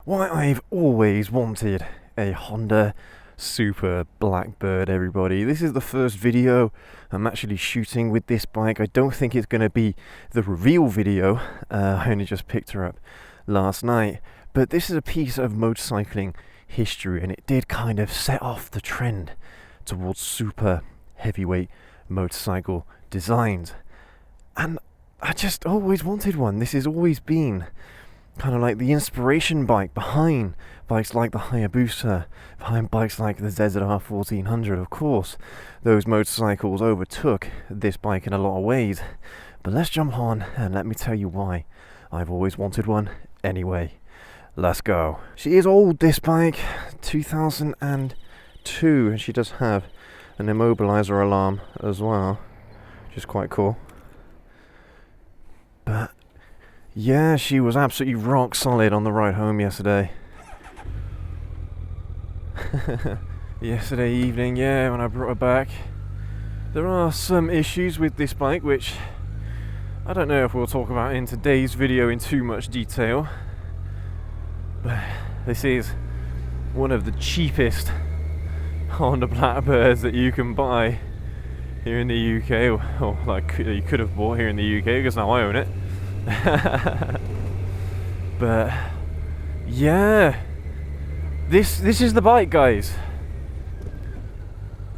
Why I've always wanted a Honda Super Blackbird, everybody. This is the first video I'm actually shooting with this bike. I don't think it's going to be the reveal video. I only just picked her up last night. But this is a piece of motorcycling history, and it did kind of set off the trend towards super heavyweight motorcycle designs. And I just always wanted one. This has always been kind of like the inspiration bike behind bikes like the Hayabusa, behind bikes like the ZZR1400. Of course, those motorcycles overtook this bike in a lot of ways. But let's jump on and let me tell you why I've always wanted one anyway. Let's go. She is old, this bike, 2002, and she does have an immobilizer alarm as well, which is quite cool. But yeah, she was absolutely rock solid on the ride home yesterday. Yesterday evening, yeah, when I brought her back. There are some issues with this bike, which I don't know if we'll talk about in today's video in too much detail. But this is one of the cheapest Honda Blackbirds that you can buy here in the UK, or like you could have bought here in the UK, because now I own it. But yeah, this is the bike, guys.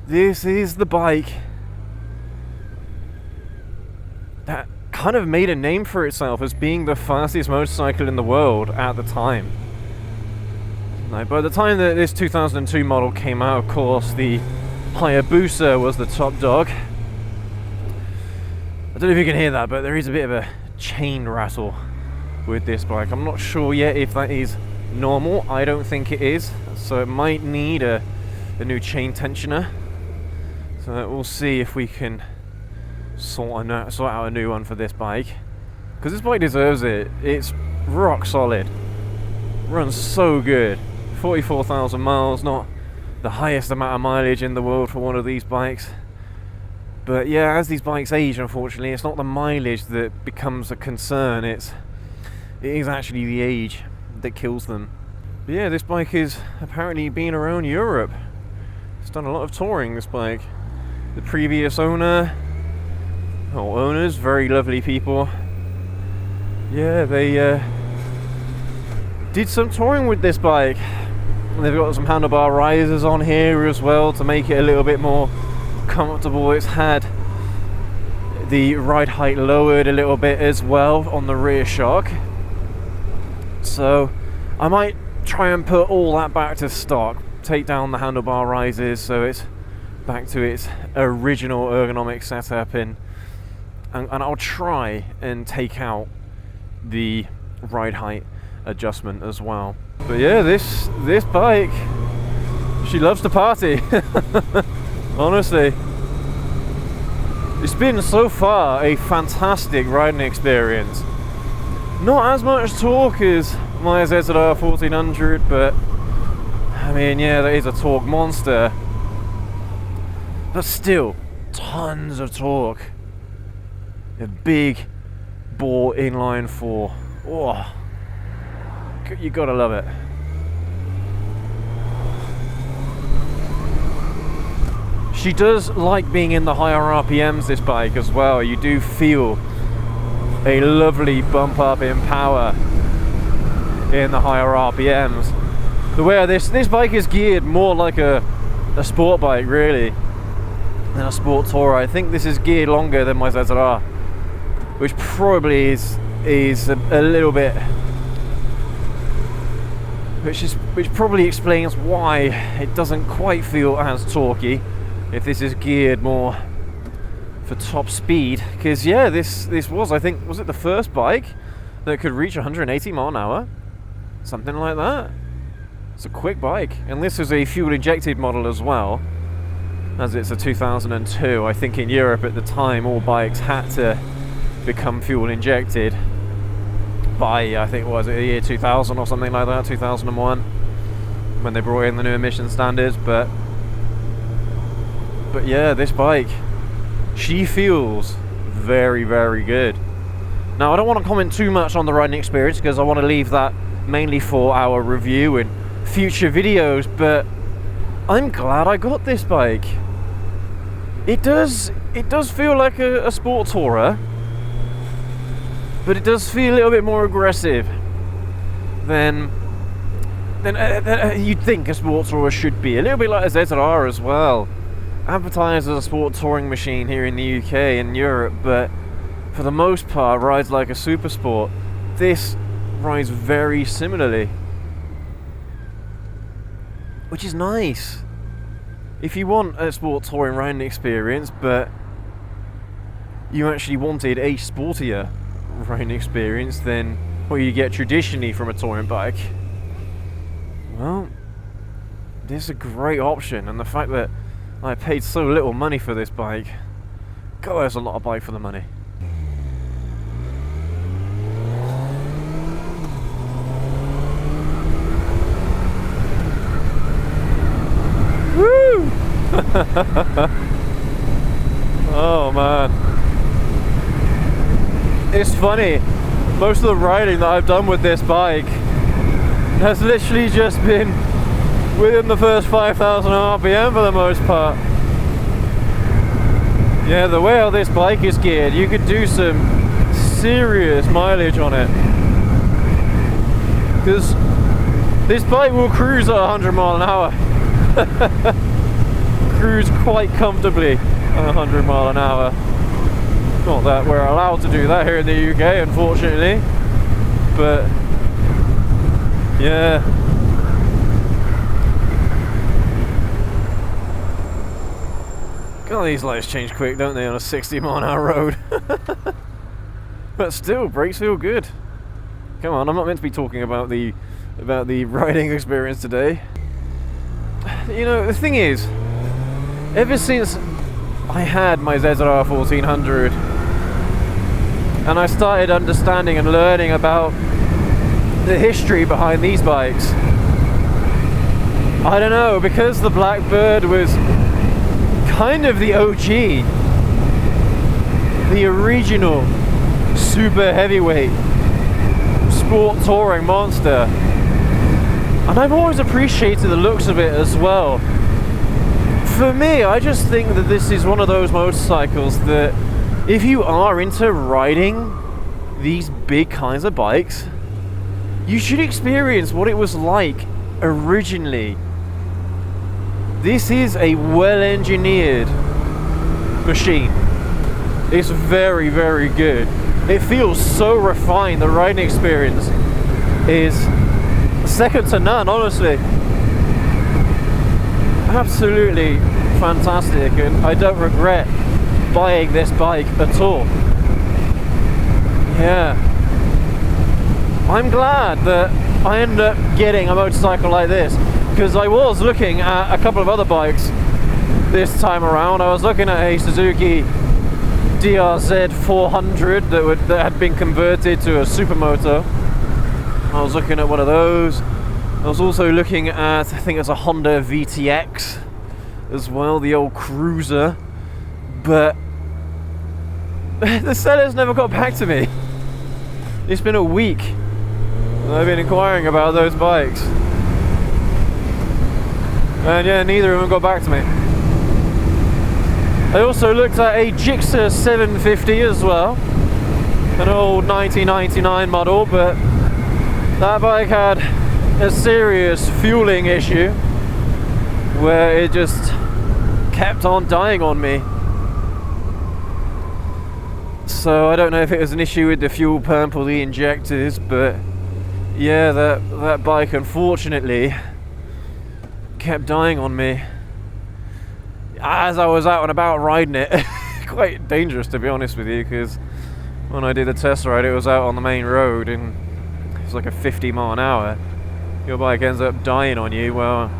This is the bike that kind of made a name for itself as being the fastest motorcycle in the world at the time. Like, by the time that this 2002 model came out, of course, the Hayabusa was the top dog. I don't know if you can hear that, but there is a bit of a chain rattle with this bike. I'm not sure yet if that is normal. I don't think it is, so it might need a new chain tensioner. So we'll see if we can sort out a new one for this bike, because this bike deserves it. It's rock solid, runs so good. 44,000 miles, not the highest amount of mileage in the world for one of these bikes. But yeah, as these bikes age, unfortunately, it's not the mileage that becomes a concern. It is actually the age that kills them. But yeah, this bike is apparently been around Europe. It's done a lot of touring, this bike. The previous owners, very lovely people. Yeah, they did some touring with this bike. They've got some handlebar risers on here as well to make it a little bit more comfortable. It's had the ride height lowered a little bit as well on the rear shock. So I might try and put all that back to stock, take down the handlebar risers so it's back to its original ergonomic setup, and I'll try and take out the ride height adjustment as well. But yeah, this bike, she loves to party. Honestly, it's been so far a fantastic riding experience. Not as much torque as my ZZR1400, but I mean, yeah, that is a torque monster, but still tons of torque. A big bore inline 4. Oh, you gotta love it. She does like being in the higher RPMs, this bike, as well. You do feel a lovely bump up in power in the higher RPMs. The way this bike is geared more like a sport bike, really, than a sport tourer. I think this is geared longer than my ZZR, which probably is a little bit, which probably explains why it doesn't quite feel as torquey if this is geared more for top speed. Because yeah, this was, I think, was it the first bike that could reach 180 mile an hour, something like that. It's a quick bike, and this is a fuel injected model as well, as it's a 2002. I think in Europe at the time all bikes had to become fuel injected by, I think, was it the year 2000 or something like that, 2001, when they brought in the new emission standards. But yeah, this bike, she feels very, very good. Now, I don't want to comment too much on the riding experience, because I want to leave that mainly for our review and future videos, but I'm glad I got this bike. It does feel like a sport tourer, but it does feel a little bit more aggressive than you'd think a sport tourer should be. A little bit like a ZZR as well, advertised as a sport touring machine here in the UK and Europe, but for the most part rides like a super sport. This rides very similarly, which is nice. If you want a sport touring riding experience, but you actually wanted a sportier riding experience than what you get traditionally from a touring bike, well, this is a great option. And the fact that I paid so little money for this bike, God, there's a lot of bike for the money. Woo! Oh man, it's funny, most of the riding that I've done with this bike has literally just been within the first 5,000 RPM for the most part. Yeah, the way how this bike is geared, you could do some serious mileage on it, because this bike will cruise at 100 miles an hour. Cruise quite comfortably at 100 miles an hour. Not that we're allowed to do that here in the UK, unfortunately, but yeah. God, these lights change quick, don't they, on a 60 mile an hour road? But still, brakes feel good. Come on, I'm not meant to be talking about the riding experience today. You know, the thing is, ever since I had my ZZR1400 and I started understanding and learning about the history behind these bikes, I don't know, because the Blackbird was kind of the OG, the original super heavyweight sport touring monster, and I've always appreciated the looks of it as well. For me, I just think that this is one of those motorcycles that if you are into riding these big kinds of bikes, you should experience what it was like originally. This is a well-engineered machine. It's very, very good. It feels so refined. The riding experience is second to none, honestly. Absolutely fantastic, and I don't regret buying this bike at all. Yeah, I'm glad that I ended up getting a motorcycle like this, because I was looking at a couple of other bikes this time around. I was looking at a Suzuki ZZR1400 that had been converted to a supermoto. I was looking at one of those. I was also looking at, I think it's a Honda VTX as well, the old cruiser, but the sellers never got back to me. It's been a week and I've been inquiring about those bikes, and yeah, neither of them got back to me. I also looked at a Gixxer 750 as well, an old 1999 model, but that bike had a serious fueling issue where it just kept on dying on me. So I don't know if it was an issue with the fuel pump or the injectors, but yeah, that bike unfortunately kept dying on me as I was out and about riding it. Quite dangerous, to be honest with you, because when I did the test ride, it was out on the main road and it was like a 50 mile an hour. Your bike ends up dying on you, well,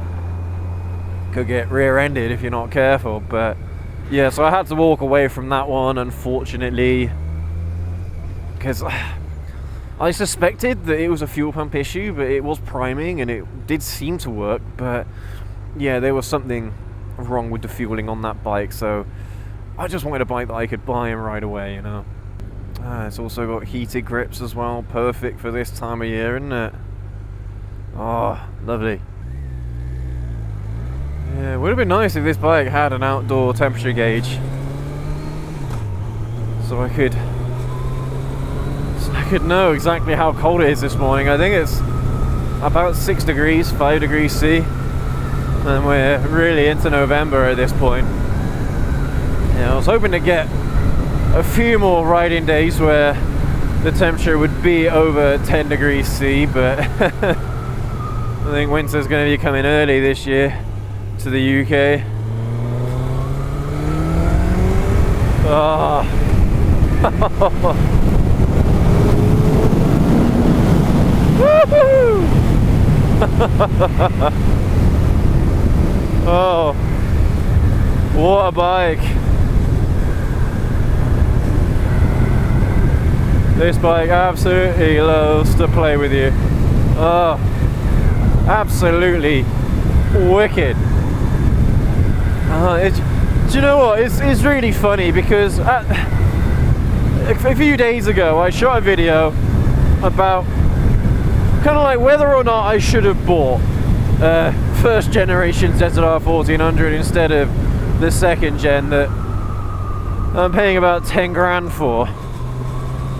could get rear-ended if you're not careful. But yeah, so I had to walk away from that one, unfortunately, because I suspected that it was a fuel pump issue, but it was priming and it did seem to work. But yeah, there was something wrong with the fueling on that bike, so I just wanted a bike that I could buy and ride away, you know. It's also got heated grips as well, perfect for this time of year, isn't it? Oh, lovely. Yeah, it would have been nice if this bike had an outdoor temperature gauge, so I could know exactly how cold it is this morning. I think it's about 6 degrees, 5 degrees C, and we're really into November at this point. Yeah, I was hoping to get a few more riding days where the temperature would be over 10 degrees C, but I think winter's going to be coming early this year to the UK. Oh. Oh, what a bike. This bike absolutely loves to play with you. Oh, absolutely wicked. Do you know what? It's really funny because a few days ago I shot a video about kind of like whether or not I should have bought first generation ZZR1400 instead of the second gen that I'm paying about 10 grand for.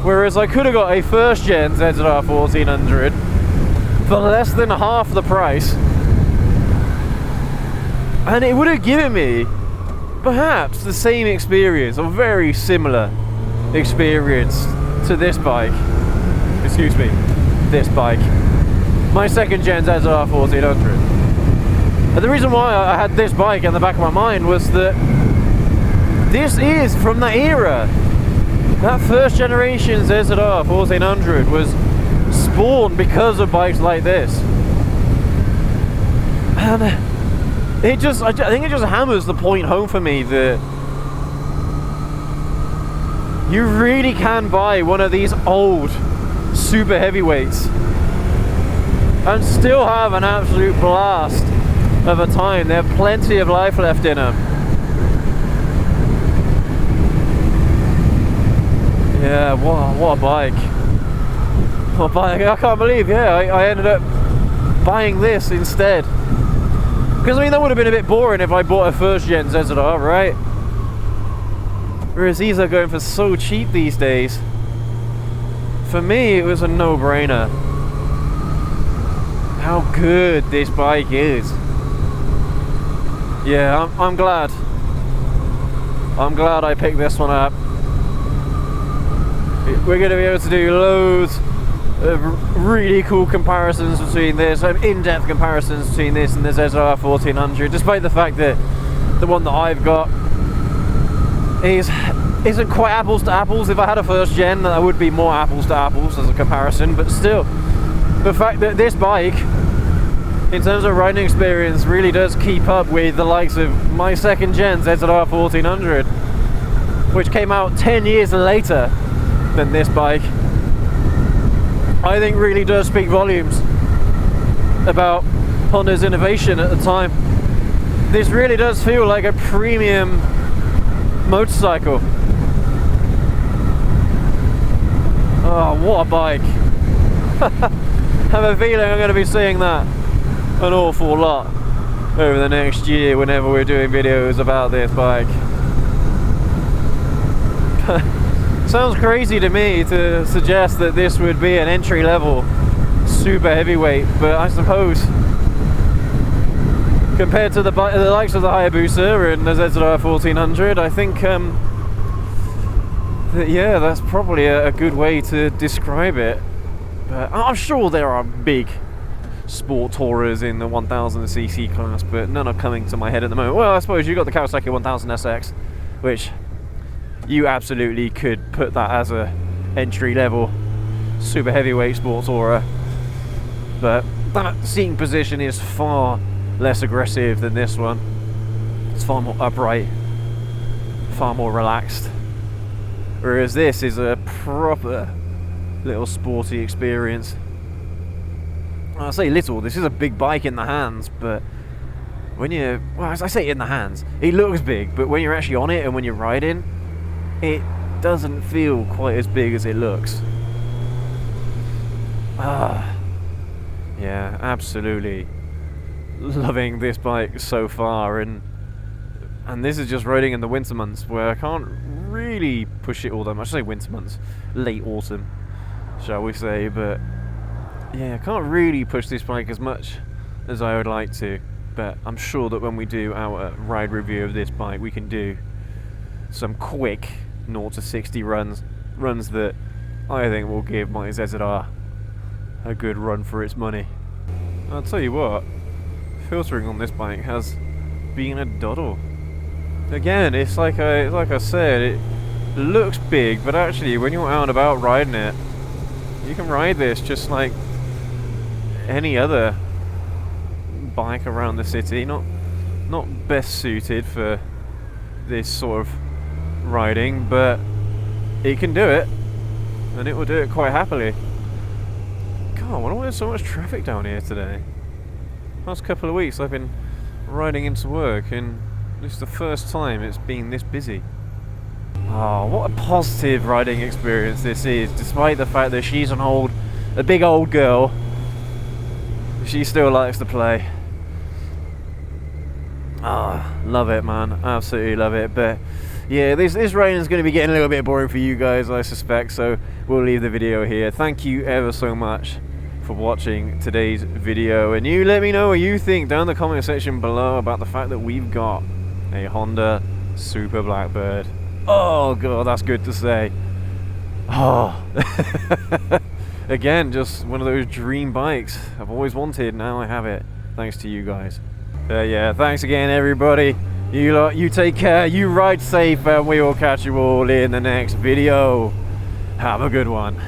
Whereas I could have got a first gen ZZR1400 for less than half the price, and it would have given me perhaps the same experience, or very similar experience to this bike. Excuse me, this bike. My second gen ZZR1400. And the reason why I had this bike in the back of my mind was that this is from that era. That first generation ZZR1400 was spawned because of bikes like this. And I think it just hammers the point home for me that you really can buy one of these old super heavyweights and still have an absolute blast of a time. They have plenty of life left in them. Yeah, what a bike. What a bike. I can't believe, yeah, I ended up buying this instead. Because I mean, that would have been a bit boring if I bought a first gen ZZR, right? Whereas these are going for so cheap these days. For me, it was a no-brainer. How good this bike is. Yeah, I'm glad. I'm glad I picked this one up. We're going to be able to do loads of really cool comparisons between this, in-depth comparisons between this and the ZZR1400, despite the fact that the one that I've got isn't quite apples to apples. If I had a first gen, that would be more apples to apples as a comparison, but still, the fact that this bike, in terms of riding experience, really does keep up with the likes of my second gen ZZR1400, which came out 10 years later than this bike, I think really does speak volumes about Honda's innovation at the time. This really does feel like a premium motorcycle. Oh, what a bike. I have a feeling I'm going to be seeing that an awful lot over the next year whenever we're doing videos about this bike. Sounds crazy to me to suggest that this would be an entry-level super heavyweight, but I suppose compared to the likes of the Hayabusa and the ZZR1400, I think that, yeah, that's probably a good way to describe it. But I'm sure there are big sport tourers in the 1000cc class, but none are coming to my head at the moment. Well, I suppose you've got the Kawasaki 1000SX, which you absolutely could put that as a entry-level super heavyweight sport tourer, but that seating position is far less aggressive than this one. It's far more upright, far more relaxed, whereas this is a proper little sporty experience. I say little, this is a big bike in the hands, but when you, well, as I say in the hands, it looks big, but when you're actually on it and when you're riding, it doesn't feel quite as big as it looks. yeah, absolutely loving this bike so far, and this is just riding in the winter months where I can't really push it all that much. I say winter months, late autumn, shall we say, but yeah, I can't really push this bike as much as I would like to, but I'm sure that when we do our ride review of this bike, we can do some quick 0 to 60 runs that I think will give my ZZR a good run for its money. I'll tell you what, filtering on this bike has been a doddle. Again, it's like I said, it looks big, but actually when you're out and about riding it, you can ride this just like any other bike around the city. Not best suited for this sort of riding, but it can do it, and it will do it quite happily. God, I wonder why there's so much traffic down here today. Last couple of weeks I've been riding into work, and this is the first time it's been this busy. Oh, what a positive riding experience this is, despite the fact that she's a big old girl. She still likes to play. Ah, love it, man. Absolutely love it. But yeah, this rain is going to be getting a little bit boring for you guys, I suspect, so we'll leave the video here. Thank you ever so much for watching today's video, and you let me know what you think down in the comment section below about the fact that we've got a Honda Super Blackbird. Oh god, that's good to say. Oh, again, just one of those dream bikes I've always wanted. Now I have it, thanks to you guys. Yeah, thanks again, everybody. You take care, you ride safe, and we will catch you all in the next video. Have a good one.